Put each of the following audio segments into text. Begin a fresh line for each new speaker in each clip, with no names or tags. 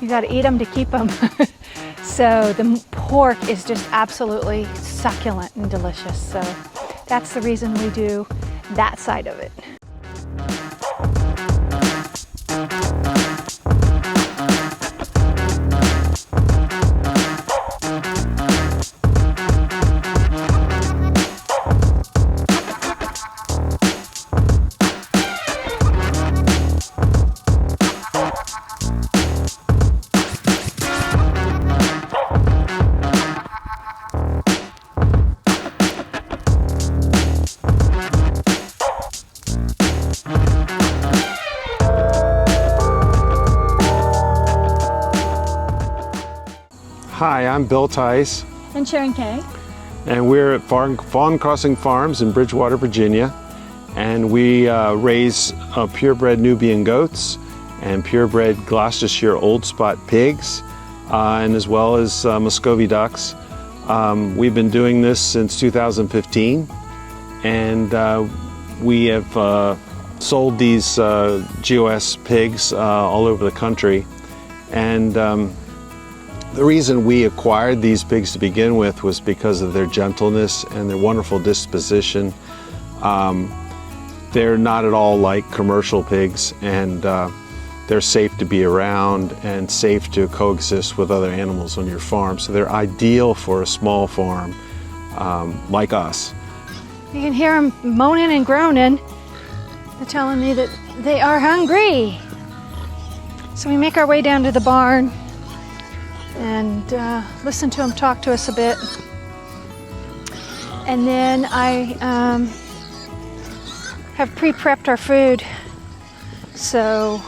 You got to eat them to keep them. So the pork is just absolutely succulent and delicious. So that's the reason we do that side of it.
Hi, I'm Bill Tice.
And Sharon Kay.
And we're at Fawn Crossing Farms in Bridgewater, Virginia. And we raise purebred Nubian goats and purebred Gloucestershire Old Spot pigs, and as well as muscovy ducks. We've been doing this since 2015, and we have sold these GOS pigs all over the country. And the reason we acquired these pigs to begin with was because of their gentleness and their wonderful disposition. They're not at all like commercial pigs, and they're safe to be around and safe to coexist with other animals on your farm. So they're ideal for a small farm like us.
You can hear them moaning and groaning. They're telling me that they are hungry. So we make our way down to the barn and listen to them talk to us a bit. And then I have pre-prepped our food, so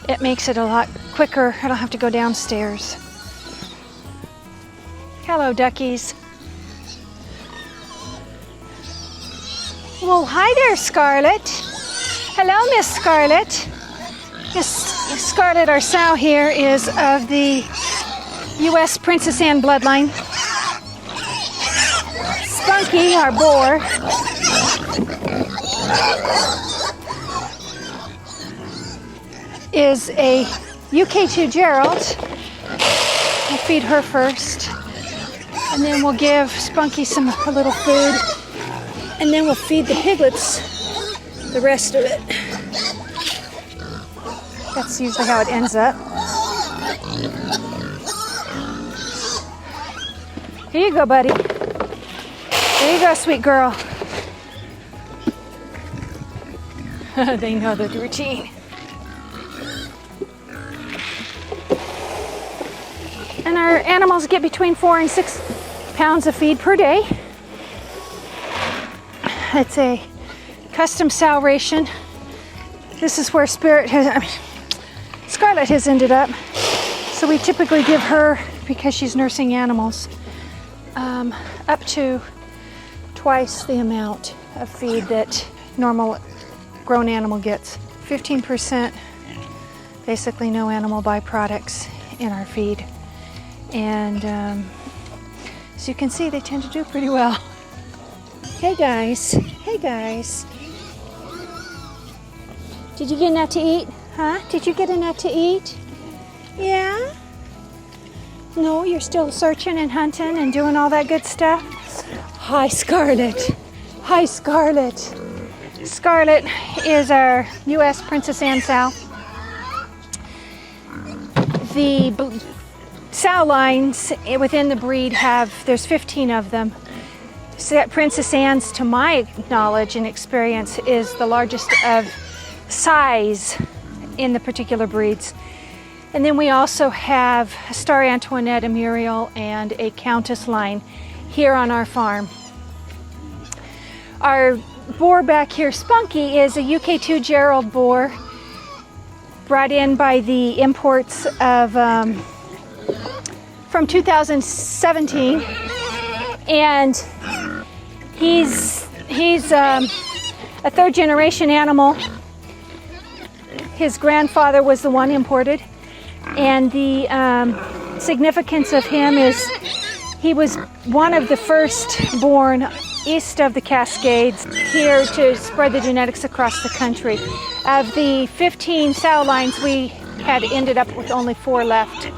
it makes it a lot quicker. I don't have to go downstairs. Hello, duckies. Well, hi there, Scarlet. Hello, Miss Scarlet. Miss Scarlet, our sow here, is of the U.S. Princess Anne bloodline. Spunky, our boar, is a UK2 Gerald. We'll feed her first, and then we'll give Spunky a little food, and then we'll feed the piglets the rest of it. That's usually how it ends up. Here you go, buddy. There you go, sweet girl. They know the routine. And our animals get between 4 and 6 pounds of feed per day. It's a custom sow ration. This is where Scarlet has ended up. So we typically give her, because she's nursing animals, up to twice the amount of feed that normal grown animal gets. 15%, basically no animal byproducts in our feed. And as you can see, they tend to do pretty well. Hey guys, hey guys. Did you get a nut to eat? Huh? Did you get a nut to eat? Yeah? No, you're still searching and hunting and doing all that good stuff? Hi, Scarlet. Hi, Scarlet. Scarlet is our U.S. Princess Anne sow. The sow lines within the breed there's 15 of them. So Princess Anne's, to my knowledge and experience, is the largest of size in the particular breeds. And then we also have a Star Antoinette, a Muriel, and a Countess line here on our farm. Our boar back here, Spunky, is a UK2 Gerald boar brought in by the imports of from 2017, and he's a third generation animal. His grandfather was the one imported, and the significance of him is he was one of the first born east of the Cascades here to spread the genetics across the country. Of the 15 sow lines we had ended up with only 4 left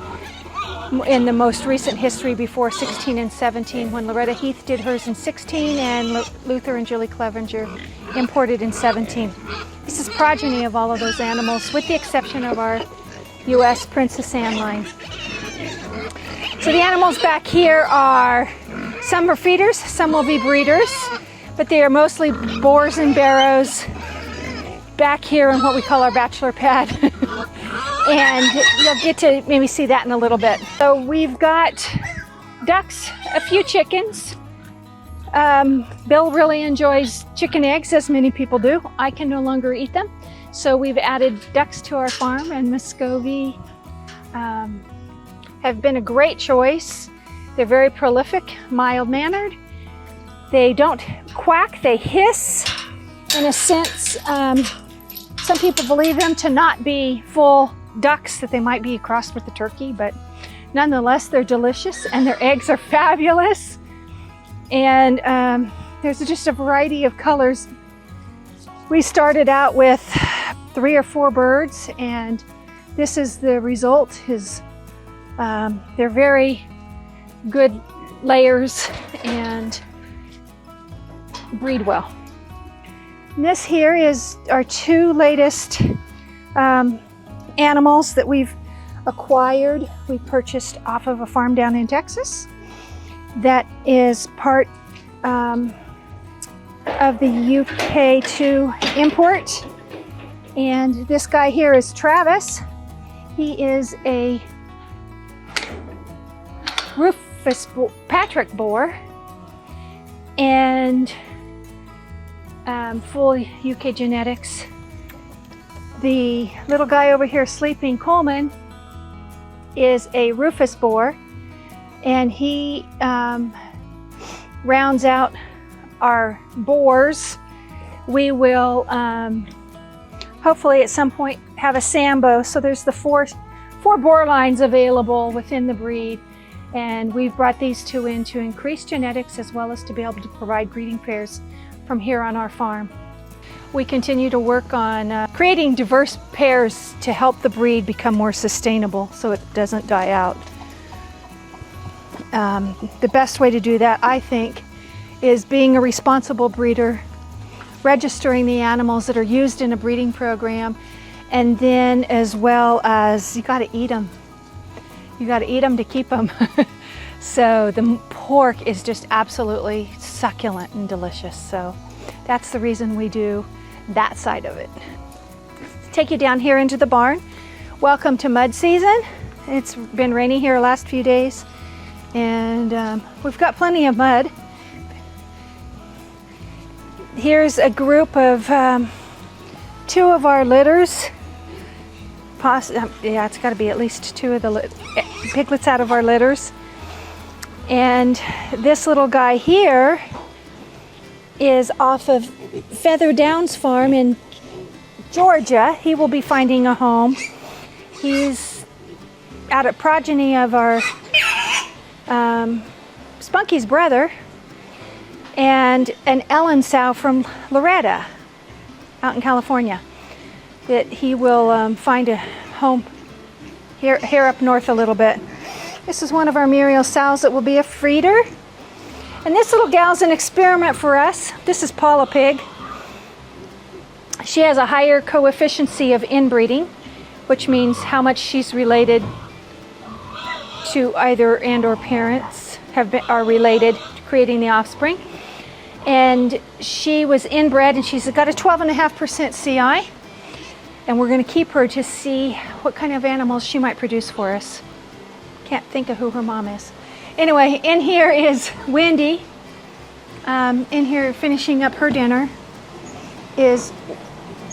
in the most recent history before 16 and 17, when Loretta Heath did hers in 16 and Luther and Julie Clevenger imported in 17. This is progeny of all of those animals, with the exception of our U.S. Princess Anne line. So the animals back here are, some are feeders, some will be breeders, but they are mostly boars and barrows back here in what we call our bachelor pad. And you'll get to maybe see that in a little bit. So we've got ducks, a few chickens. Bill really enjoys chicken eggs, as many people do. I can no longer eat them. So we've added ducks to our farm, and muscovy have been a great choice. They're very prolific, mild-mannered. They don't quack, they hiss. In a sense, some people believe them to not be full ducks, that they might be crossed with the turkey, but nonetheless, they're delicious and their eggs are fabulous. And there's just a variety of colors. We started out with 3 or 4 birds, and this is the result. They're very good layers and breed well. And this here is our 2 latest animals that we've acquired. We purchased off of a farm down in Texas that is part of the UK2 import. And this guy here is Travis. He is a Rufus Patrick boar and full UK genetics. The little guy over here, Sleeping Coleman, is a Rufus boar, and he rounds out our boars. We will hopefully at some point have a Sambo. So there's the four boar lines available within the breed, and we've brought these 2 in to increase genetics as well as to be able to provide breeding pairs from here on our farm. We continue to work on creating diverse pairs to help the breed become more sustainable so it doesn't die out. The best way to do that, I think, is being a responsible breeder, registering the animals that are used in a breeding program, and then as well as you got to eat them. You got to eat them to keep them. So the pork is just absolutely succulent and delicious. So that's the reason we do that side of it. Take you down here into the barn. Welcome to mud season. It's been rainy here the last few days, and we've got plenty of mud. Here's a group of 2 of our litters. Yeah, it's got to be at least 2 of the piglets out of our litters. And this little guy here is off of Feather Downs Farm in Georgia. He will be finding a home. He's out of progeny of our Spunky's brother, and an Ellen sow from Loretta out in California, that he will find a home here up north a little bit. This is one of our Muriel sows that will be a feeder. And this little gal's an experiment for us. This is Paula Pig. She has a higher coefficient of inbreeding, which means how much she's related to either and or parents are related to creating the offspring. And she was inbred, and she's got a 12.5% CI. And we're going to keep her to see what kind of animals she might produce for us. Can't think of who her mom is. Anyway, in here is Wendy. In here finishing up her dinner is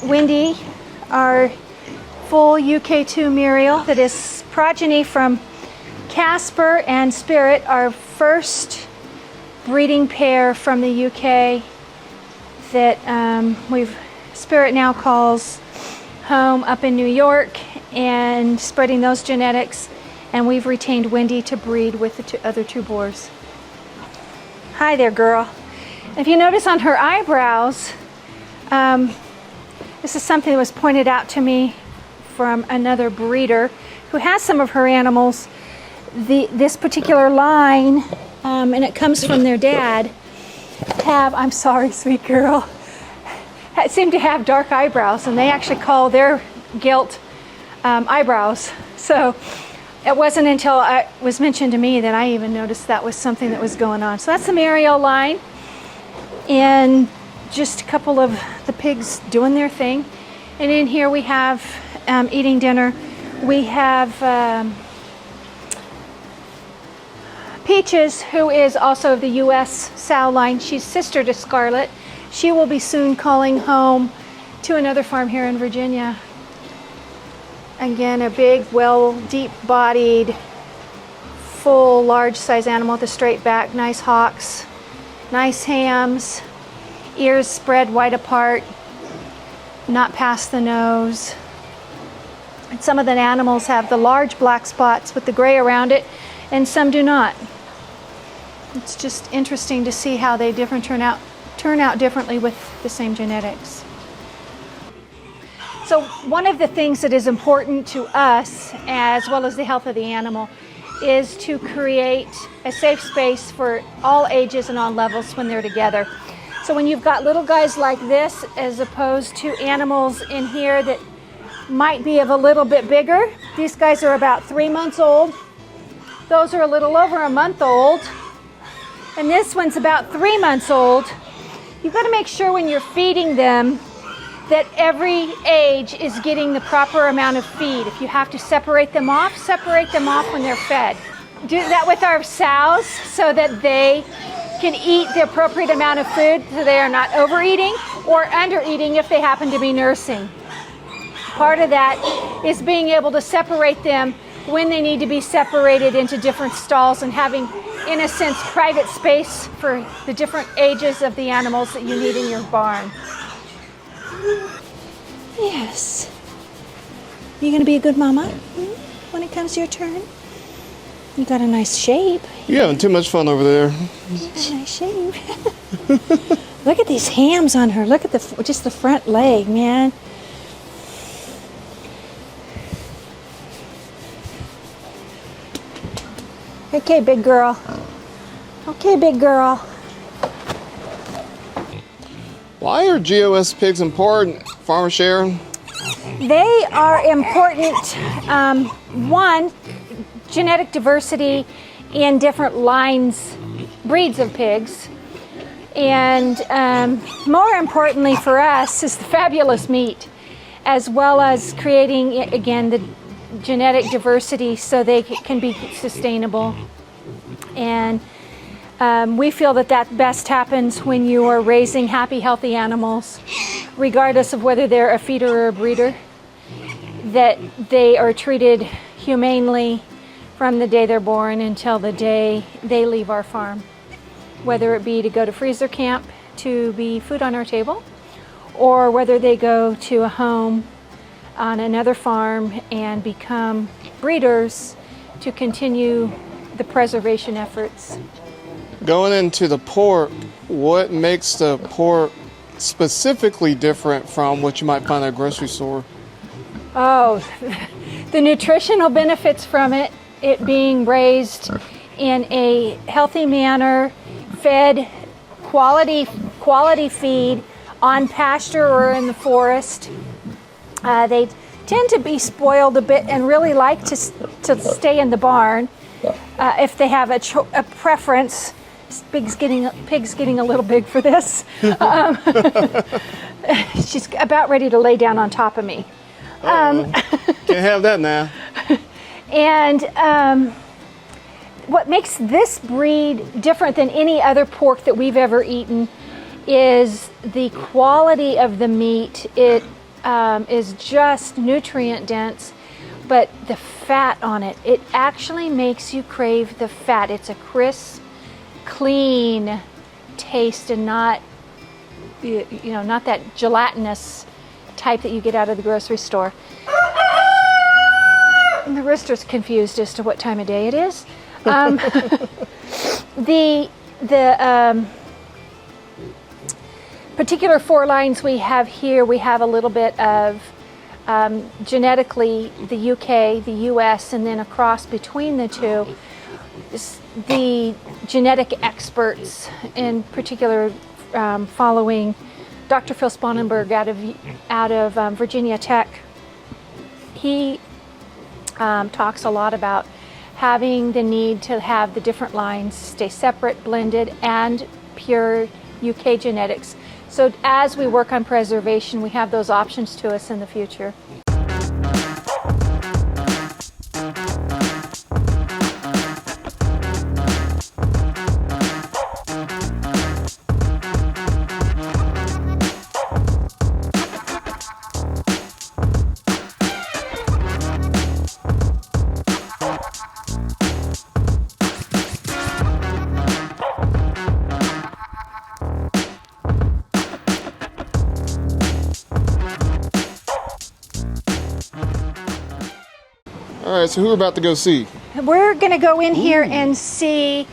Wendy, our full UK2 Muriel that is progeny from Casper and Spirit, our first breeding pair from the UK that Spirit now calls home up in New York, and spreading those genetics. And we've retained Wendy to breed with the other 2 boars. Hi there, girl. If you notice on her eyebrows, this is something that was pointed out to me from another breeder who has some of her animals. This particular line, and it comes from their dad, I'm sorry, sweet girl, seem to have dark eyebrows, and they actually call their gilt eyebrows. So it wasn't until it was mentioned to me that I even noticed that was something that was going on. So that's the Mariel line, and just a couple of the pigs doing their thing. And in here we have eating dinner. We have Peaches, who is also of the U.S. sow line. She's sister to Scarlet. She will be soon calling home to another farm here in Virginia. Again, a big, deep-bodied, full, large-size animal with a straight back, nice hocks, nice hams, ears spread wide apart, not past the nose. And some of the animals have the large black spots with the gray around it, and some do not. It's just interesting to see how they turn out differently with the same genetics. So one of the things that is important to us, as well as the health of the animal, is to create a safe space for all ages and all levels when they're together. So when you've got little guys like this, as opposed to animals in here that might be of a little bit bigger, these guys are about 3 months old. Those are a little over a month old. And this one's about 3 months old. You've got to make sure when you're feeding them that every age is getting the proper amount of feed. If you have to separate them off when they're fed. Do that with our sows so that they can eat the appropriate amount of food so they are not overeating or undereating if they happen to be nursing. Part of that is being able to separate them when they need to be separated into different stalls and having, in a sense, private space for the different ages of the animals that you need in your barn. Yes. You gonna be a good mama when it comes to your turn? You got a nice shape.
You're having too much fun over there.
You got a nice shape. Look at these hams on her. Look at just the front leg, man. Okay, big girl. Okay, big girl.
Why are GOS pigs important, Farmer Sharon?
They are important, one, genetic diversity in different lines, breeds of pigs. And more importantly for us is the fabulous meat, as well as creating, again, the genetic diversity so they can be sustainable. And we feel that best happens when you are raising happy, healthy animals, regardless of whether they're a feeder or a breeder, that they are treated humanely from the day they're born until the day they leave our farm, whether it be to go to freezer camp to be food on our table, or whether they go to a home on another farm and become breeders to continue the preservation efforts.
Going into the pork, what makes the pork specifically different from what you might find at a grocery store?
Oh, the nutritional benefits from it being raised in a healthy manner, fed quality feed on pasture or in the forest. They tend to be spoiled a bit and really like to stay in the barn if they have a preference. Pig's getting a little big for this. She's about ready to lay down on top of me.
Can't have that now.
And what makes this breed different than any other pork that we've ever eaten is the quality of the meat. It is just nutrient dense, but the fat on it actually makes you crave the fat. It's a crisp, clean taste and not not that gelatinous type that you get out of the grocery store. And the rooster's confused as to what time of day it is. The particular 4 lines we have here, we have a little bit of genetically the UK, the US, and then across between the two, the genetic experts, in particular following Dr. Phil Spangenberg out of Virginia Tech, he talks a lot about having the need to have the different lines stay separate, blended, and pure UK genetics. So as we work on preservation, we have those options to us in the future.
All right, so who we're about to go see?
We're going to go in here and see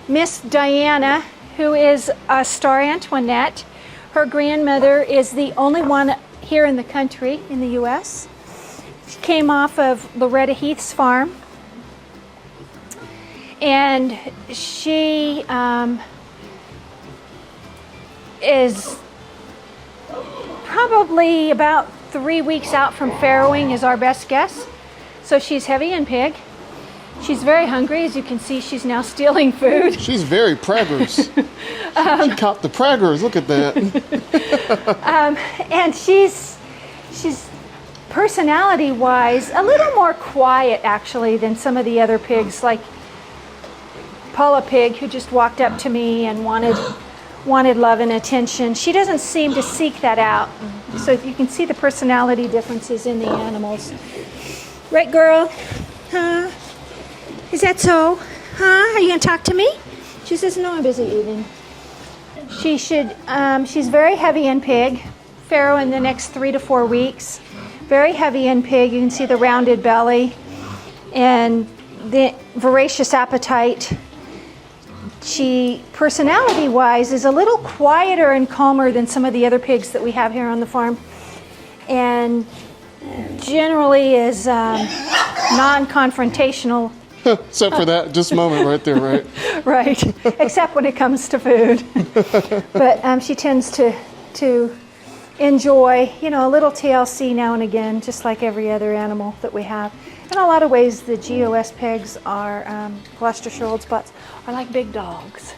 Miss Diana, who is a Star Antoinette. Her grandmother is the only one here in the country, in the U.S. She came off of Loretta Heath's farm. And she is probably about 3 weeks out from farrowing is our best guess. So she's heavy in pig. She's very hungry. As you can see, she's now stealing food.
She's very preggers. She caught the preggers. Look at that.
And she's personality-wise a little more quiet, actually, than some of the other pigs, like Paula Pig, who just walked up to me and wanted love and attention. She doesn't seem to seek that out. So you can see the personality differences in the animals. Right, girl? Huh? Is that so? Huh? Are you gonna talk to me? She says, no, I'm busy eating. She's very heavy in pig. Farrow in the next 3 to 4 weeks. Very heavy in pig. You can see the rounded belly and the voracious appetite. She, personality-wise, is a little quieter and calmer than some of the other pigs that we have here on the farm. And generally is non-confrontational.
Except for that just moment right there, right?
Right, except when it comes to food. But she tends to enjoy, a little TLC now and again, just like every other animal that we have. In a lot of ways, the GOS pigs are, Gloucestershire Old Spots, are like big dogs.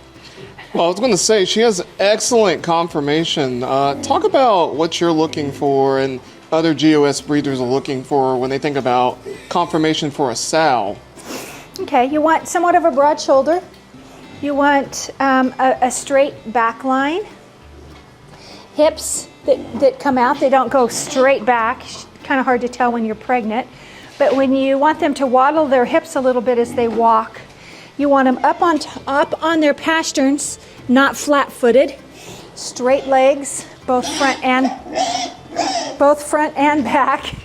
Well, I was going to say, she has excellent conformation. Talk about what you're looking for and other GOS breeders are looking for when they think about conformation for a sow.
Okay, you want somewhat of a broad shoulder. You want a straight back line. Hips that come out, they don't go straight back. Kind of hard to tell when you're pregnant. But when you want them to waddle their hips a little bit as they walk, you want them up on their pasterns, not flat-footed. Straight legs, both front and back.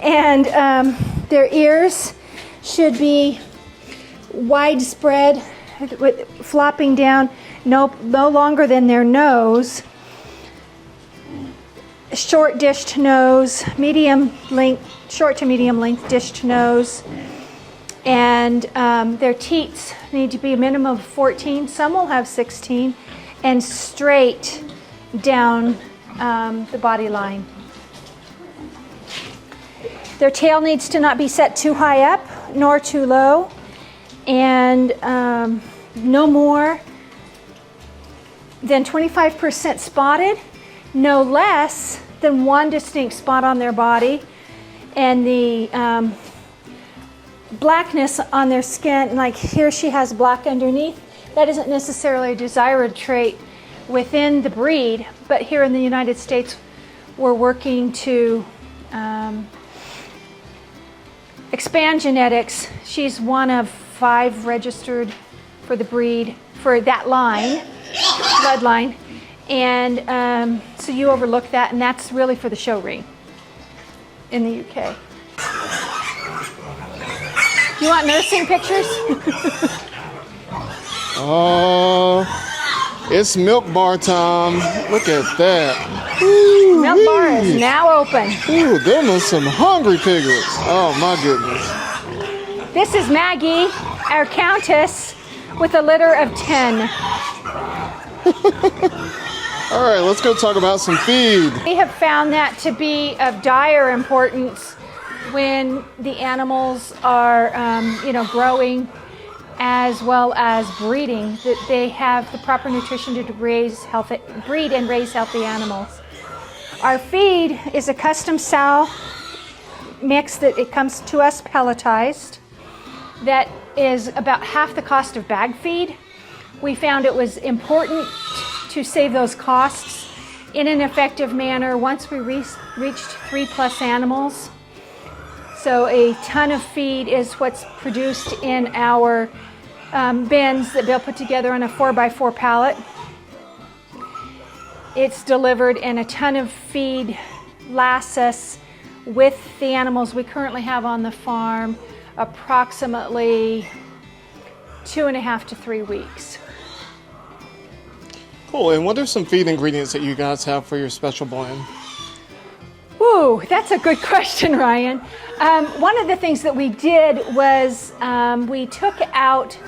And their ears should be widespread, flopping down, no longer than their nose. Short dished nose, short to medium length dished nose. And their teats need to be a minimum of 14. Some will have 16, and straight down the body line. Their tail needs to not be set too high up nor too low, and no more than 25% spotted, no less than one distinct spot on their body, and the blackness on their skin, like here she has black underneath. That isn't necessarily a desired trait within the breed, but here in the United States we're working to expand genetics. She's one of 5 registered for the breed, for that line, bloodline. And so you overlook that, and that's really for the show ring in the UK. You want nursing pictures?
It's milk bar time. Look at that. Ooh,
Milk bar is now open.
Ooh, them are some hungry piglets. Oh my goodness.
This is Maggie, our countess, with a litter of 10.
All right, let's go talk about some feed.
We have found that to be of dire importance when the animals are, growing as well as breeding, that they have the proper nutrition to breed and raise healthy animals. Our feed is a custom sow mix that it comes to us pelletized. That is about half the cost of bag feed. We found it was important to save those costs in an effective manner once we reached 3+ animals. So a ton of feed is what's produced in our bins that Bill put together on a 4x4 pallet. It's delivered, and a ton of feed lasts us with the animals we currently have on the farm approximately 2.5 to 3 weeks.
Cool, and what are some feed ingredients that you guys have for your special blend?
Ooh, that's a good question, Ryan. One of the things that we did was we took out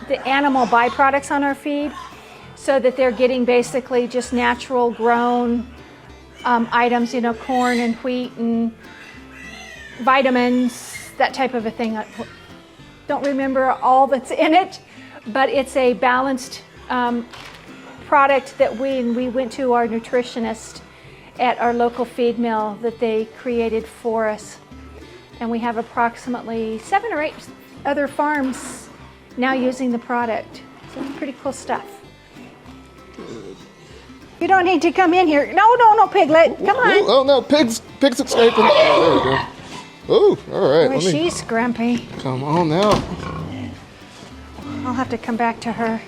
the animal byproducts on our feed so that they're getting basically just natural grown items, corn and wheat and vitamins, that type of a thing. I don't remember all that's in it, but it's a balanced product that we went to our nutritionist at our local feed mill that they created for us. And we have approximately 7 or 8 other farms now using the product. So it's pretty cool stuff. You don't need to come in here. No, Piglet. Come on.
Oh no, pig's escaping. Oh, there we go. Oh, all right.
Boy, she's grumpy.
Come on now.
I'll have to come back to her.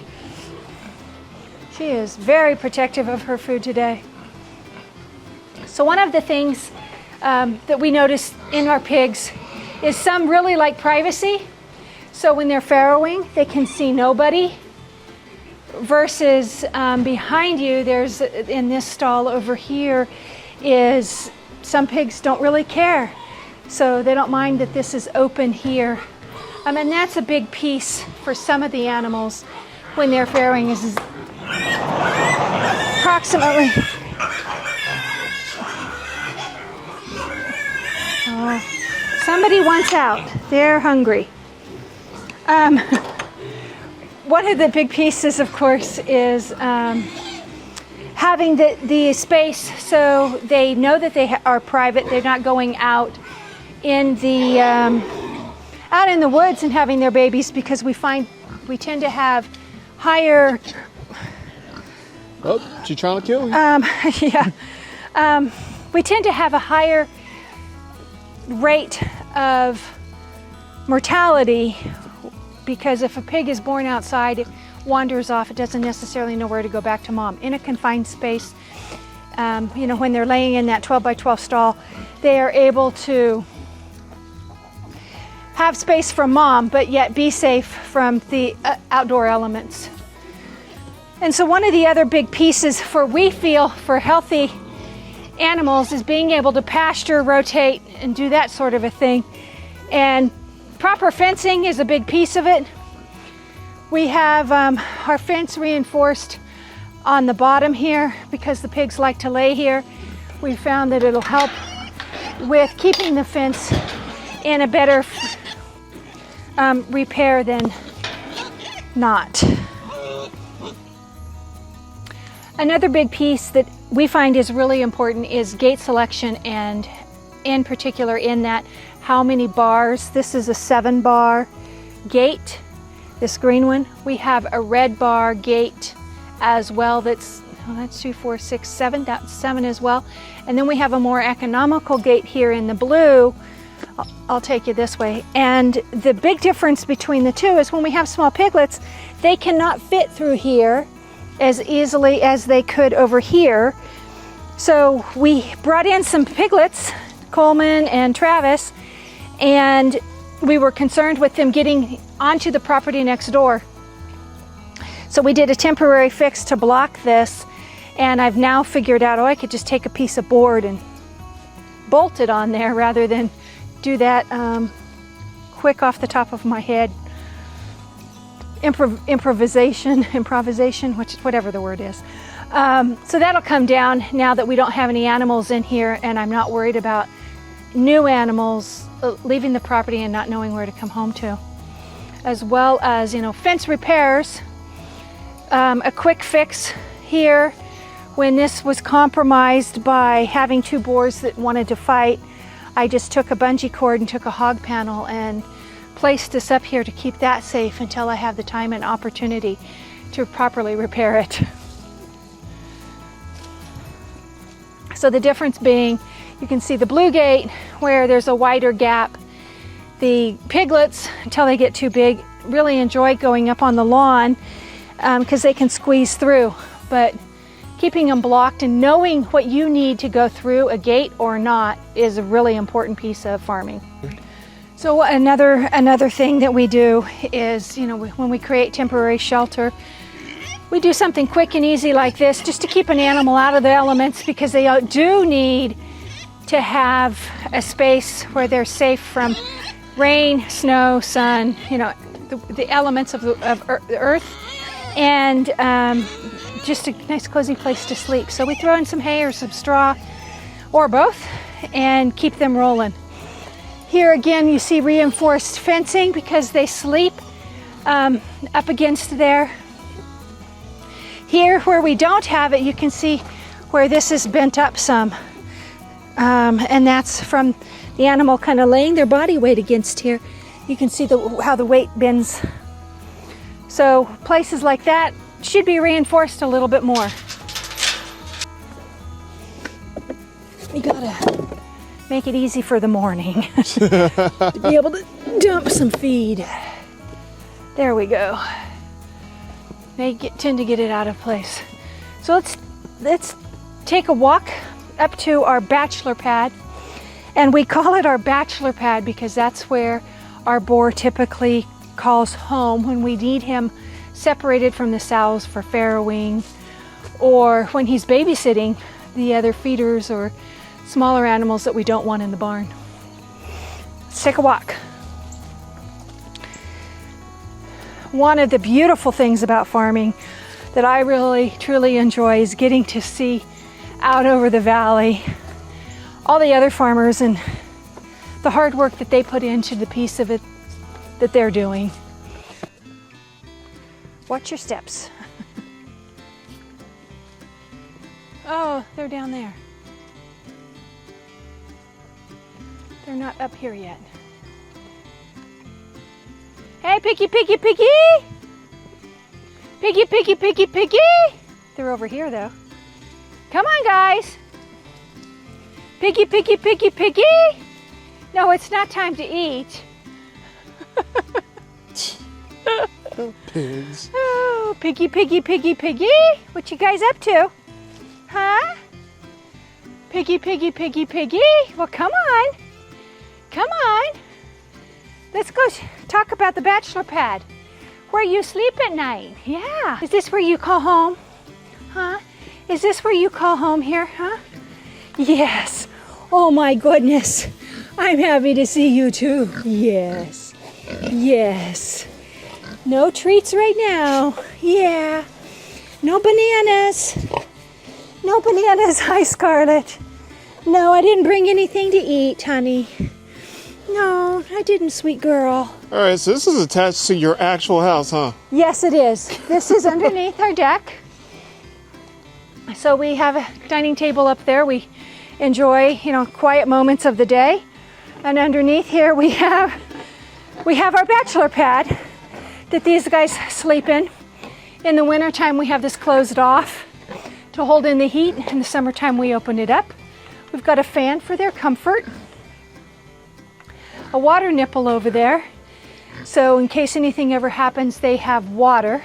She is very protective of her food today. So one of the things that we noticed in our pigs is some really like privacy. So when they're farrowing, they can see nobody. Versus behind you, there's in this stall over here, is some pigs don't really care. So they don't mind that this is open here. And that's a big piece for some of the animals when they're farrowing is approximately. Somebody wants out. They're hungry. One of the big pieces, of course, is having the space so they know that they are private. They're not going out in the woods and having their babies, because we tend to have higher.
Oh, she trying to kill you?
Yeah. We tend to have a higher rate of mortality, because if a pig is born outside, it wanders off, it doesn't necessarily know where to go back to mom. In a confined space, when they're laying in that 12x12 stall, they are able to have space from mom, but yet be safe from the outdoor elements. And so one of the other big pieces we feel for healthy animals is being able to pasture, rotate, and do that sort of a thing. And proper fencing is a big piece of it. We have our fence reinforced on the bottom here because the pigs like to lay here. We found that it'll help with keeping the fence in a better repair than not. Another big piece that we find is really important is gate selection, and in particular in that how many bars. This is a 7-bar gate, this green one. We have a red bar gate as well that's 2, 4, 6, 7, that's 7 as well. And then we have a more economical gate here in the blue. I'll take you this way. And the big difference between the two is when we have small piglets, they cannot fit through here as easily as they could over here. So we brought in some piglets, Coleman and Travis, and we were concerned with them getting onto the property next door. So we did a temporary fix to block this, and I've now figured out, oh, I could just take a piece of board and bolt it on there rather than do that quick off the top of my head improvisation, whatever the word is. So that'll come down now that we don't have any animals in here, and I'm not worried about new animals leaving the property and not knowing where to come home to. As well as, you know, fence repairs. A quick fix here. When this was compromised by having two boars that wanted to fight, I just took a bungee cord and took a hog panel and placed this up here to keep that safe until I have the time and opportunity to properly repair it. So the difference being, you can see the blue gate where there's a wider gap. The piglets, until they get too big, really enjoy going up on the lawn because they can squeeze through. But keeping them blocked and knowing what you need to go through a gate or not is a really important piece of farming. So another thing that we do is, you know, when we create temporary shelter, we do something quick and easy like this just to keep an animal out of the elements, because they do need to have a space where they're safe from rain, snow, sun, you know, the elements of the earth, and just a nice cozy place to sleep. So we throw in some hay or some straw or both and keep them rolling. Here again you see reinforced fencing because they sleep up against there. Here where we don't have it, you can see where this is bent up some, and that's from the animal kind of laying their body weight against here. You can see how the weight bends. So places like that should be reinforced a little bit more. You gotta make it easy for the morning to be able to dump some feed. There we go. They tend to get it out of place. So let's take a walk up to our bachelor pad, and we call it our bachelor pad because that's where our boar typically calls home when we need him separated from the sows for farrowing, or when he's babysitting the other feeders or smaller animals that we don't want in the barn. Let's take a walk. One of the beautiful things about farming that I really truly enjoy is getting to see out over the valley all the other farmers and the hard work that they put into the piece of it that they're doing. Watch your steps. Oh, they're down there. They're not up here yet. Hey, piggy, piggy, piggy! Piggy, piggy, piggy, piggy! They're over here though. Come on, guys! Piggy, piggy, piggy, piggy! No, it's not time to eat.
Pigs.
Oh, piggy, piggy, piggy, piggy! What you guys up to? Huh? Piggy, piggy, piggy, piggy! Well, come on. Come on. Let's go talk about the bachelor pad, where you sleep at night. Yeah. Is this where you call home? Huh? Is this where you call home here? Huh? Yes. Oh my goodness. I'm happy to see you too. Yes. Yes. No treats right now. Yeah. No bananas. No bananas. Hi, Scarlett. No, I didn't bring anything to eat, honey. No, I didn't, sweet girl.
All right, so this is attached to your actual house, huh?
Yes, it is. This is underneath our deck. So we have a dining table up there. We enjoy, you know, quiet moments of the day. And underneath here we have our bachelor pad that these guys sleep in. In the wintertime we have this closed off to hold in the heat. In the summertime we open it up. We've got a fan for their comfort. A water nipple over there, so in case anything ever happens they have water.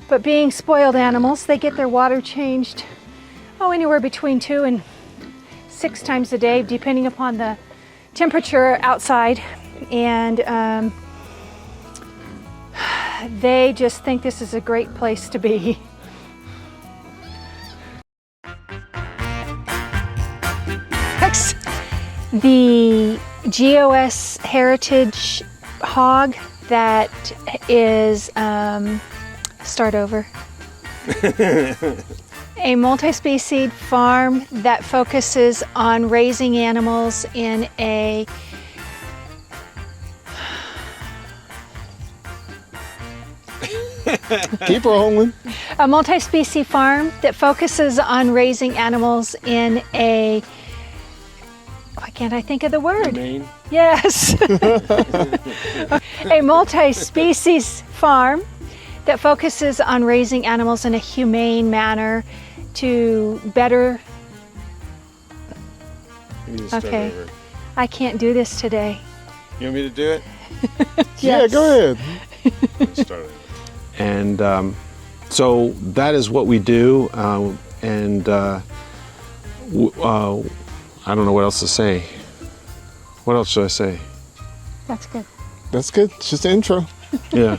But being spoiled animals, they get their water changed anywhere between 2 and 6 times a day depending upon the temperature outside. And they just think this is a great place to be. The GOS heritage hog that is, start over. A multi-species farm that focuses on raising animals in a
Keep rolling.
A multi-species farm that focuses on raising animals in a, why can't I think of the word?
Maine.
Yes. A multi-species farm that focuses on raising animals in a humane manner to better,
You need to start
Okay.
over.
I can't do this today.
You want me to do it?
Yeah,
Yes.
go ahead.
Let's start over. And so that is what we do. I don't know what else to say. What else should I say?
That's good.
That's good. It's just the intro.
Yeah.